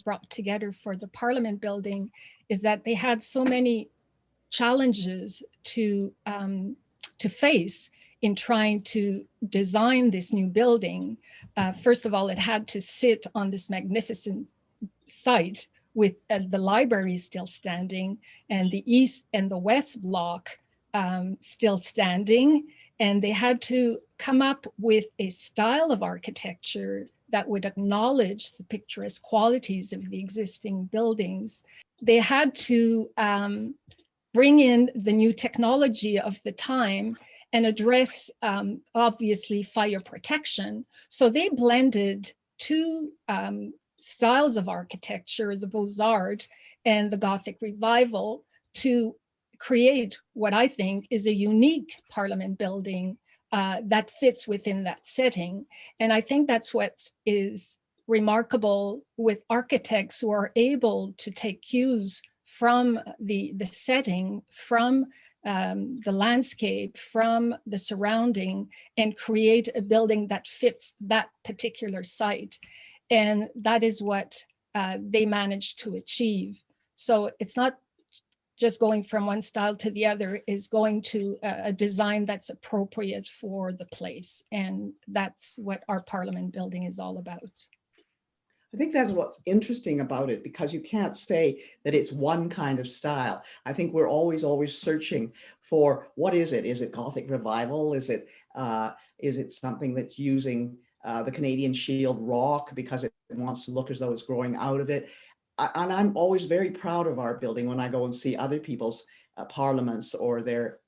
brought together for the Parliament building is that they had so many challenges to face in trying to design this new building. First of all, it had to sit on this magnificent site with the library still standing and the east and the west block still standing. And they had to come up with a style of architecture that would acknowledge the picturesque qualities of the existing buildings. They had to bring in the new technology of the time and address, obviously, fire protection. So they blended two styles of architecture, the Beaux-Arts and the Gothic Revival, to create what I think is a unique Parliament building that fits within that setting. And I think that's what is remarkable with architects who are able to take cues from the setting, from the landscape, from the surrounding, and create a building that fits that particular site. And that is what they managed to achieve. So it's not just going from one style to the other, is going to a design that's appropriate for the place. And that's what our Parliament building is all about. I think that's what's interesting about it, because you can't say that it's one kind of style. I think we're always searching for, what is it? Is it Gothic Revival? Is it something that's using the Canadian Shield rock because it wants to look as though it's growing out of it? And I'm always very proud of our building when I go and see other people's parliaments or their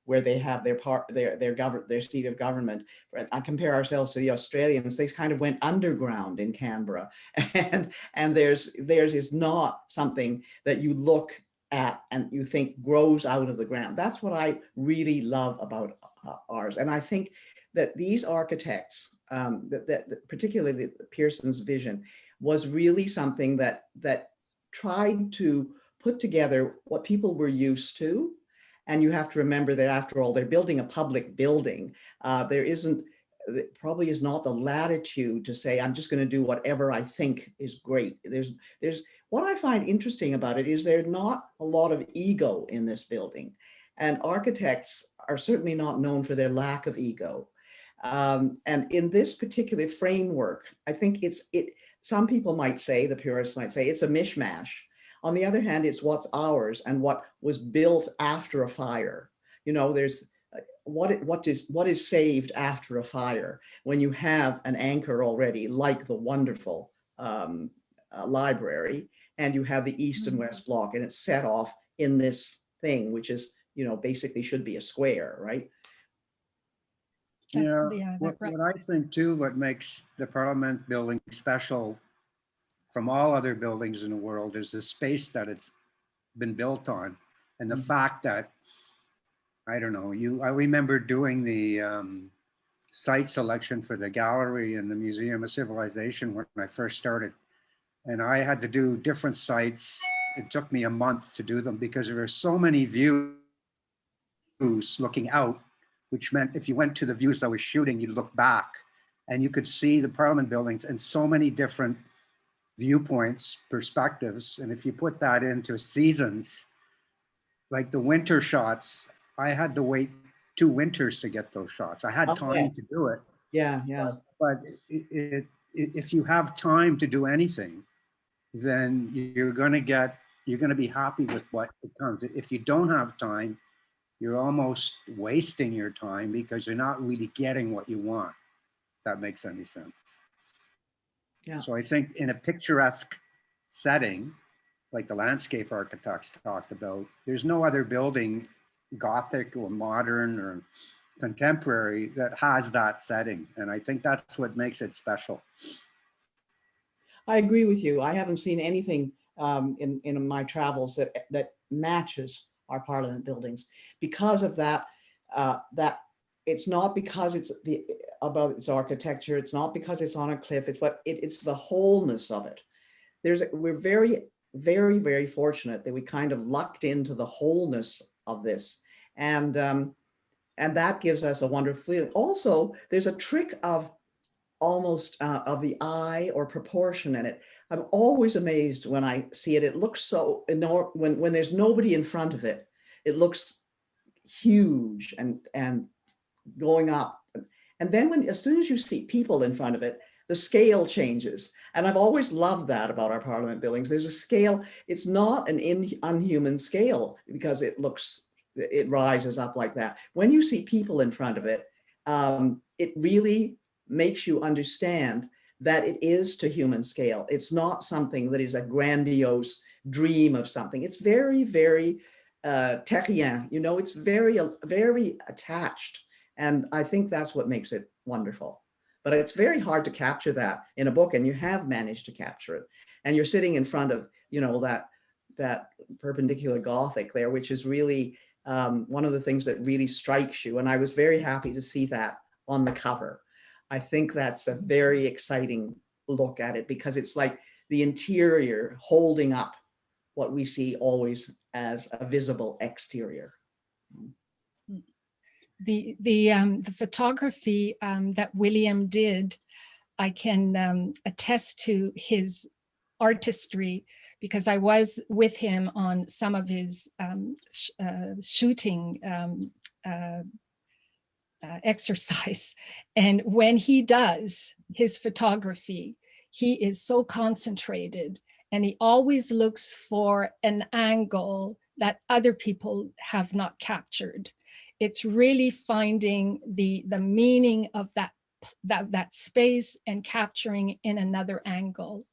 where they have their seat of government. I compare ourselves to the Australians. They kind of went underground in Canberra, and theirs is not something that you look at and you think grows out of the ground. That's what I really love about ours. And I think that these architects, that particularly Pearson's vision, was really something that tried to put together what people were used to. And you have to remember that, after all, they're building a public building. There probably is not the latitude to say, I'm just going to do whatever I think is great. There's what I find interesting about it is there's not a lot of ego in this building. And architects are certainly not known for their lack of ego. And in this particular framework, I think some people might say, the purists might say, it's a mishmash. On the other hand, it's what's ours and what was built after a fire. You know, there's what is saved after a fire when you have an anchor already, like the wonderful library, and you have the east and west block, and it's set off in this thing, which is, you know, basically should be a square, right? Yeah, what I think too, what makes the Parliament building special from all other buildings in the world is the space that it's been built on, and the fact that, I don't know, I remember doing the site selection for the gallery and the Museum of Civilization when I first started, and I had to do different sites. It took me a month to do them because there were so many views looking out, which meant if you went to the views I was shooting, you'd look back and you could see the Parliament buildings in so many different viewpoints, perspectives. And if you put that into seasons, like the winter shots, I had to wait 2 winters to get those shots. I had time to do it. Yeah. But if you have time to do anything, then you're going to be happy with what it comes. If you don't have time, you're almost wasting your time because you're not really getting what you want, if that makes any sense. Yeah. So I think in a picturesque setting, like the landscape architects talked about, there's no other building, Gothic or modern or contemporary, that has that setting. And I think that's what makes it special. I agree with you. I haven't seen anything in my travels that matches our Parliament buildings. Because of that, that it's not because it's about its architecture, it's not because it's on a cliff, it's the wholeness of it. We're very, very, very fortunate that we kind of lucked into the wholeness of this, and that gives us a wonderful feeling. Also, there's a trick of almost of the eye or proportion in it. I'm always amazed when I see it. It looks so enormous when there's nobody in front of it. It looks huge and going up. And then as soon as you see people in front of it, the scale changes. And I've always loved that about our Parliament buildings. There's a scale. It's not an unhuman scale because it rises up like that. When you see people in front of it, it really makes you understand that it is to human scale. It's not something that is a grandiose dream of something. It's very, very terrien, you know, it's very, very attached. And I think that's what makes it wonderful. But it's very hard to capture that in a book, and you have managed to capture it. And you're sitting in front of, you know, that perpendicular Gothic there, which is really one of the things that really strikes you. And I was very happy to see that on the cover. I think that's a very exciting look at it, because it's like the interior holding up what we see always as a visible exterior. The photography that William did, I can attest to his artistry, because I was with him on some of his shooting exercise. And when he does his photography, he is so concentrated, and he always looks for an angle that other people have not captured. It's really finding the meaning of that space and capturing in another angle.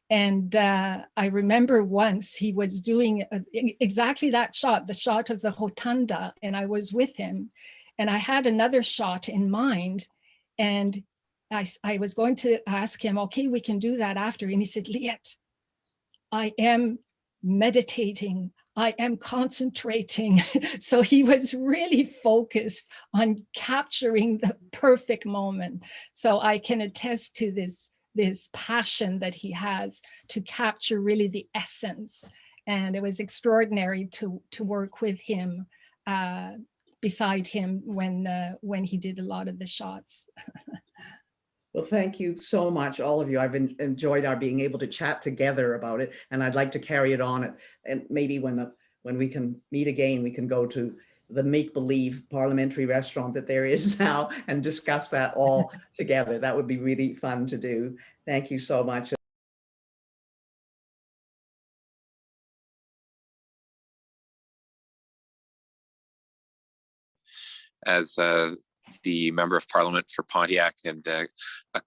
And I remember once he was doing exactly that shot, the shot of the rotunda, and I was with him, and I had another shot in mind, and I was going to ask him, okay, we can do that after. And he said, Liette, I am meditating, I am concentrating. So he was really focused on capturing the perfect moment. So I can attest to this passion that he has to capture really the essence. And it was extraordinary to work with him, beside him when he did a lot of the shots. Well, thank you so much, all of you. I've enjoyed our being able to chat together about it, and I'd like to carry it on. And maybe when we can meet again, we can go to the make-believe parliamentary restaurant that there is now and discuss that all together. That would be really fun to do. Thank you so much. As the Member of Parliament for Pontiac and a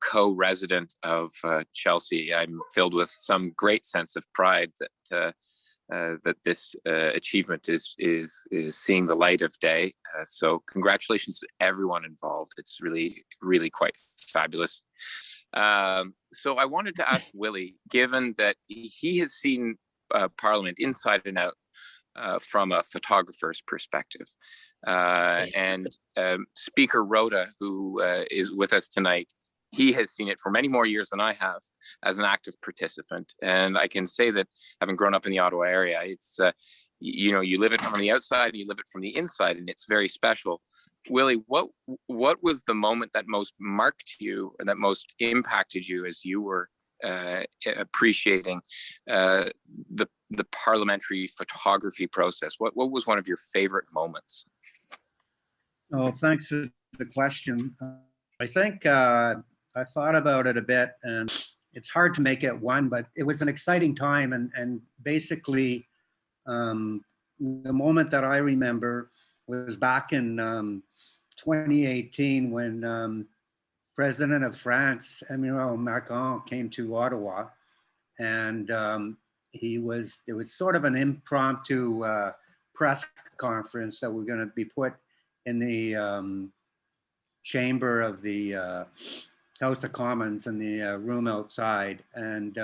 co-resident of Chelsea, I'm filled with some great sense of pride that this achievement is seeing the light of day. So congratulations to everyone involved. It's really, really quite fabulous. So I wanted to ask Willie, given that he has seen Parliament inside and out from a photographer's perspective. And Speaker Rhoda, who is with us tonight, he has seen it for many more years than I have as an active participant. And I can say that, having grown up in the Ottawa area, it's, you know, you live it from the outside and you live it from the inside, and it's very special. Willie, what was the moment that most marked you and that most impacted you as you were appreciating the parliamentary photography process? What was one of your favorite moments? Oh, thanks for the question. I think I thought about it a bit, and it's hard to make it one, but it was an exciting time. And basically, the moment that I remember was back in 2018 when President of France, Emmanuel Macron, came to Ottawa, and it was sort of an impromptu press conference that we're going to be put in the chamber of the House of Commons in the room outside. And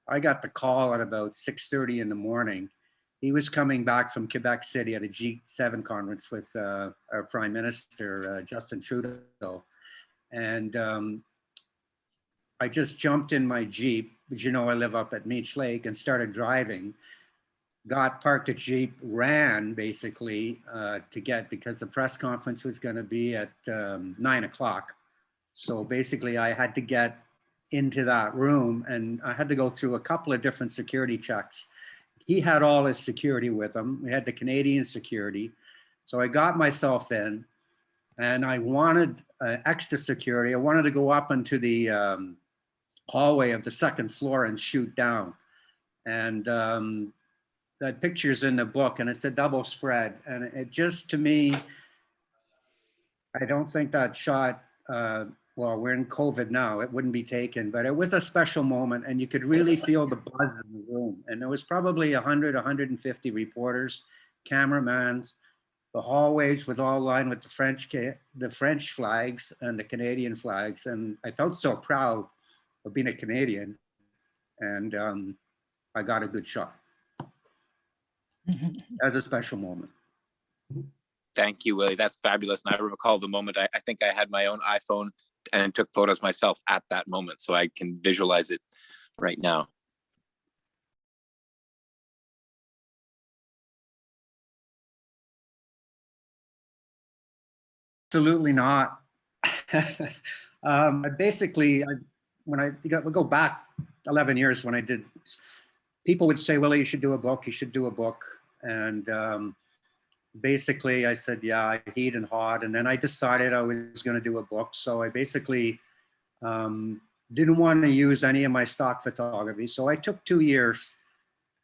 I got the call at about 6:30 in the morning. He was coming back from Quebec City at a G7 conference with our Prime Minister, Justin Trudeau. And I just jumped in my Jeep, because you know I live up at Meech Lake, and started driving. Parked a Jeep, ran basically to get, because the press conference was going to be at 9 o'clock. So basically I had to get into that room and I had to go through a couple of different security checks. He had all his security with him. We had the Canadian security. So I got myself in and I wanted extra security. I wanted to go up into the hallway of the second floor and shoot down. And that picture's in the book and it's a double spread. And it just, to me, I don't think that shot, well, we're in COVID now, it wouldn't be taken, but it was a special moment and you could really feel the buzz in the room. And there was probably 100, 150 reporters, cameramen. The hallways was all lined with the French flags and the Canadian flags. And I felt so proud of being a Canadian. And I got a good shot. As a special moment. Thank you, Willie. That's fabulous. And I recall the moment, I think I had my own iPhone and took photos myself at that moment. So I can visualize it right now. Absolutely not. Basically, when I go back 11 years when I did, people would say, Willie, you should do a book, you should do a book. And basically I said, yeah, heat and hot. And then I decided I was going to do a book. So I basically didn't want to use any of my stock photography. So I took 2 years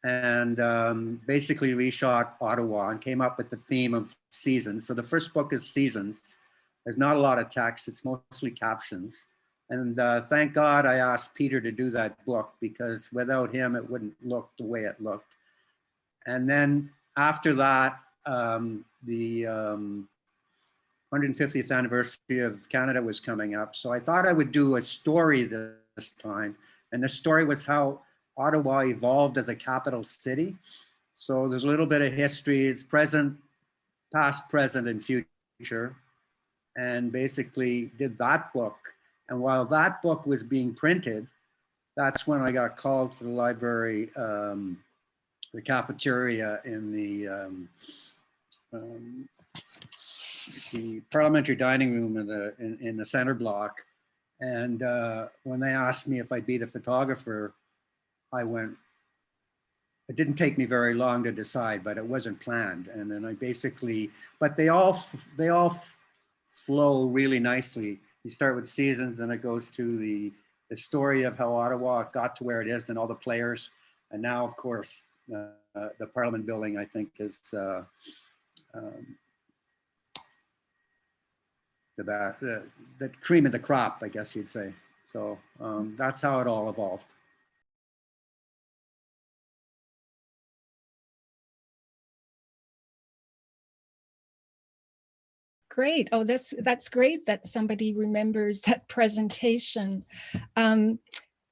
and basically reshot Ottawa and came up with the theme of seasons. So the first book is Seasons. There's not a lot of text, it's mostly captions. And thank God I asked Peter to do that book because without him, it wouldn't look the way it looked. And then after that, the 150th anniversary of Canada was coming up. So I thought I would do a story this time. And the story was how Ottawa evolved as a capital city. So there's a little bit of history. It's present, past, present, and future. And basically did that book. And while that book was being printed, that's when I got called to the library, the cafeteria in the parliamentary dining room in the center block. And when they asked me if I'd be the photographer, I went, it didn't take me very long to decide, but it wasn't planned. And then I basically, but they all flow really nicely. You start with Seasons, then it goes to the story of how Ottawa got to where it is and all the players. And now, of course, the Parliament building, I think, is the cream of the crop, I guess you'd say. So that's how it all evolved. Great. Oh, that's great that somebody remembers that presentation.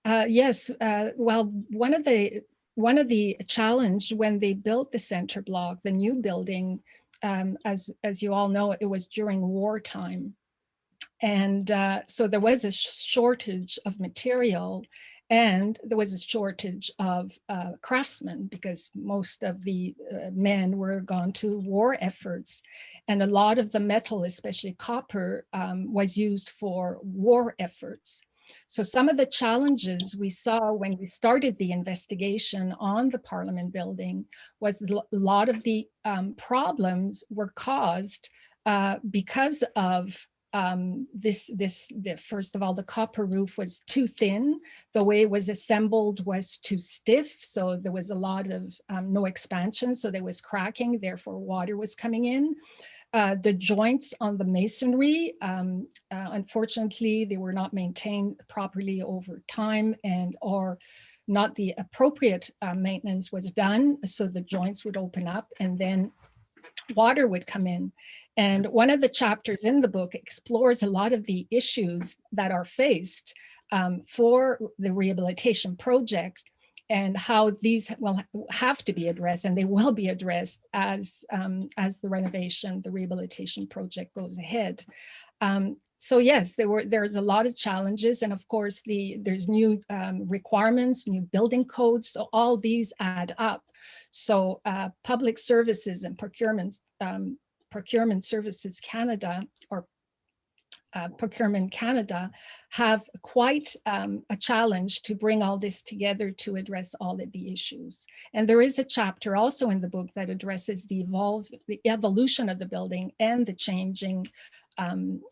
Yes. Well, one of the challenge when they built the center block, the new building, as you all know, it was during wartime, and so there was a shortage of material. And there was a shortage of craftsmen because most of the men were gone to war efforts. And a lot of the metal, especially copper, was used for war efforts. So some of the challenges we saw when we started the investigation on the Parliament building was a lot of the problems were caused because of first of all, the copper roof was too thin. The way it was assembled was too stiff. So there was a lot of no expansion. So there was cracking, therefore water was coming in. The joints on the masonry, unfortunately, they were not maintained properly over time or not the appropriate maintenance was done. So the joints would open up and then water would come in. And one of the chapters in the book explores a lot of the issues that are faced for the rehabilitation project and how these will have to be addressed, and they will be addressed as the renovation, the rehabilitation project goes ahead. So yes, there's a lot of challenges, and of course there's new requirements, new building codes, so all these add up. So Public Services and Procurement Services Canada, or Procurement Canada have quite a challenge to bring all this together to address all of the issues. And there is a chapter also in the book that addresses the evolution of the building and the changing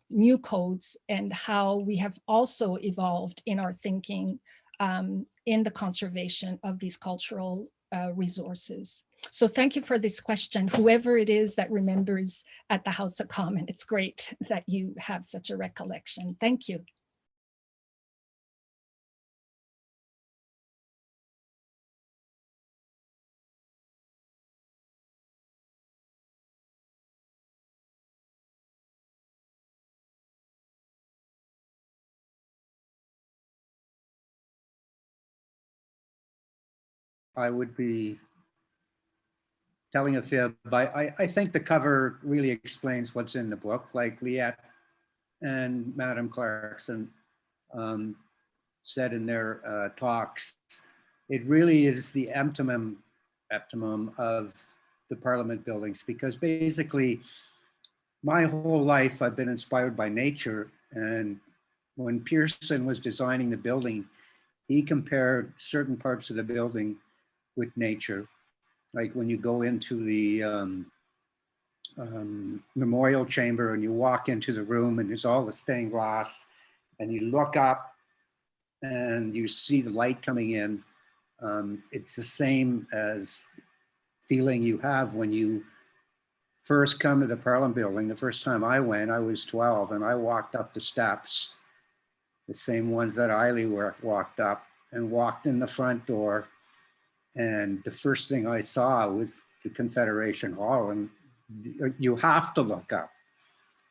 new codes, and how we have also evolved in our thinking in the conservation of these cultural resources. So thank you for this question, whoever it is that remembers at the House of Commons. It's great that you have such a recollection. Thank you. I would be telling a fib. I think the cover really explains what's in the book, like Liette and Madam Clarkson said in their talks. It really is the optimum of the Parliament buildings, because basically my whole life I've been inspired by nature. And when Pearson was designing the building, he compared certain parts of the building with nature. Like when you go into the memorial chamber and you walk into the room and there's all the stained glass, and you look up and you see the light coming in. It's the same as feeling you have when you first come to the Parliament building. The first time I went, I was 12, and I walked up the steps, the same ones that Eiley walked up, and walked in the front door. And the first thing I saw was the Confederation Hall, and you have to look up.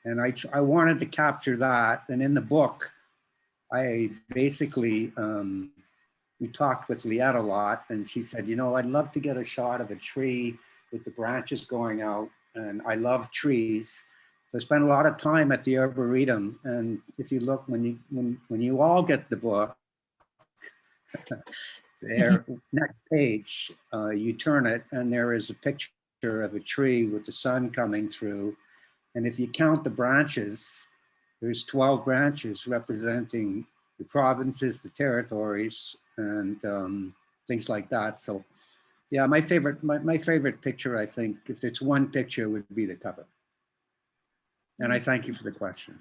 And I wanted to capture that. And in the book, I basically, we talked with Liette a lot, and she said, you know, I'd love to get a shot of a tree with the branches going out, and I love trees. So I spent a lot of time at the Arboretum, and if you look, when you all get the book, there, next page, you turn it, and there is a picture of a tree with the sun coming through. And if you count the branches, there's 12 branches representing the provinces, the territories, and things like that. So yeah, my favorite picture, I think, if it's one picture, would be the cover. And I thank you for the question.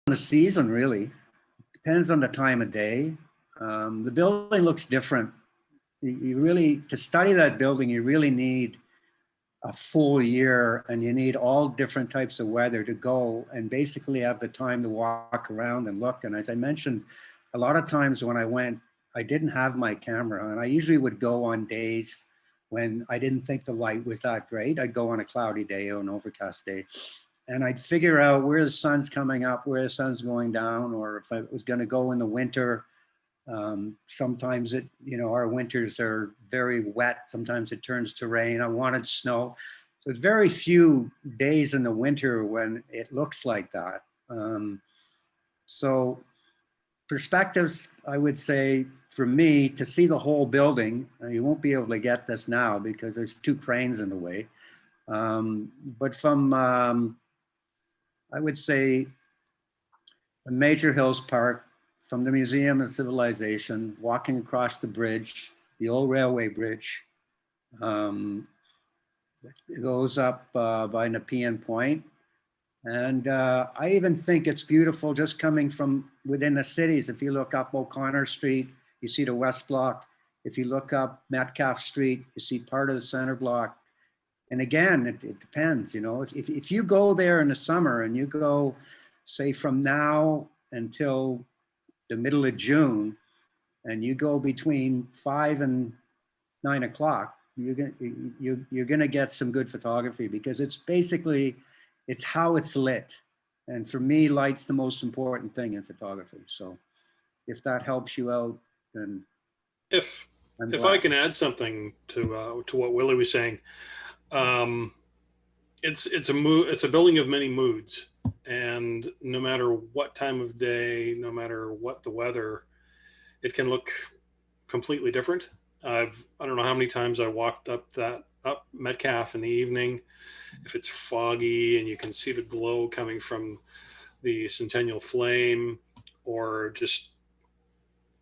The season really depends on the time of day. The building looks different. You really, to study that building, you really need a full year, and you need all different types of weather to go and basically have the time to walk around and look. And as I mentioned, a lot of times when I went, I didn't have my camera, and I usually would go on days when I didn't think the light was that great. I'd go on a cloudy day or an overcast day, and I'd figure out where the sun's coming up, where the sun's going down, or if I was going to go in the winter. Sometimes our winters are very wet. Sometimes it turns to rain. I wanted snow. So it's very few days in the winter when it looks like that. So perspectives, I would say, for me, to see the whole building, you won't be able to get this now because there's 2 cranes in the way. But from, I would say, Major Hills Park, from the Museum of Civilization, walking across the bridge, the old railway bridge. It goes up by Nepean Point. And I even think it's beautiful just coming from within the cities. If you look up O'Connor Street, you see the West Block. If you look up Metcalfe Street, you see part of the Center Block. And again, it depends, if you go there in the summer and you go, say, from now until the middle of June, and you go between 5 and 9 o'clock, you're gonna get some good photography, because it's basically, it's how it's lit. And for me, light's the most important thing in photography. So if that helps you out, then if I can add something to what Willie was saying, it's a mood, it's a building of many moods, and no matter what time of day, no matter what the weather, it can look completely different. I don't know how many times I walked up Metcalf in the evening. If it's foggy and you can see the glow coming from the Centennial Flame, or just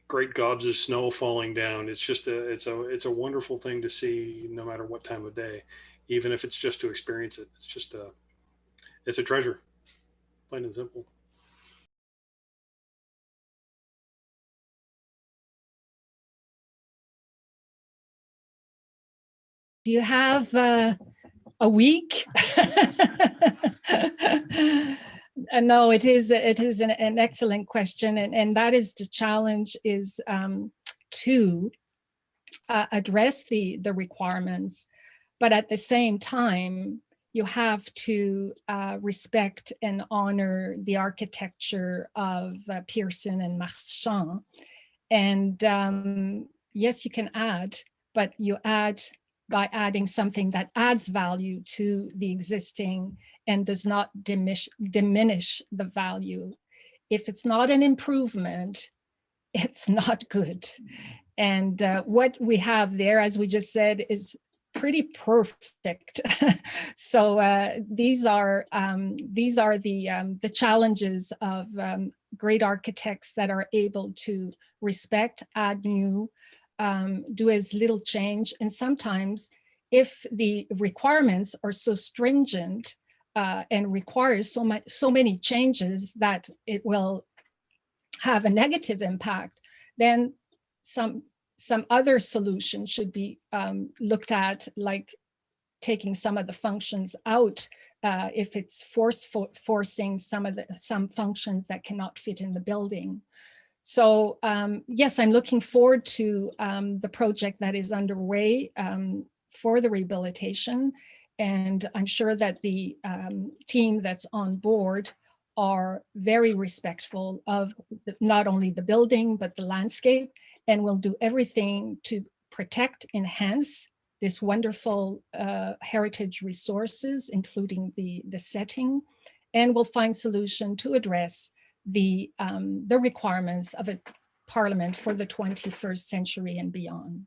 great gobs of snow falling down, it's a wonderful thing to see, no matter what time of day, even if it's just to experience it. It's a treasure, plain and simple. Do you have a week? No, it is an excellent question, and that is the challenge, is to address the requirements, but at the same time you have to respect and honor the architecture of Pearson and Marchand. And yes, you can add, but you add by adding something that adds value to the existing and does not diminish the value. If it's not an improvement, it's not good. And what we have there, as we just said, is pretty perfect. So these are the challenges of great architects that are able to respect, add new, do as little change. And sometimes if the requirements are so stringent and requires so many changes that it will have a negative impact, then some other solution should be looked at, like taking some of the functions out if it's forcing some functions that cannot fit in the building. So yes, I'm looking forward to the project that is underway for the rehabilitation. And I'm sure that the team that's on board are very respectful of not only the building, but the landscape, and will do everything to protect, enhance this wonderful heritage resources, including the setting, and will find solution to address the requirements of a parliament for the 21st century and beyond.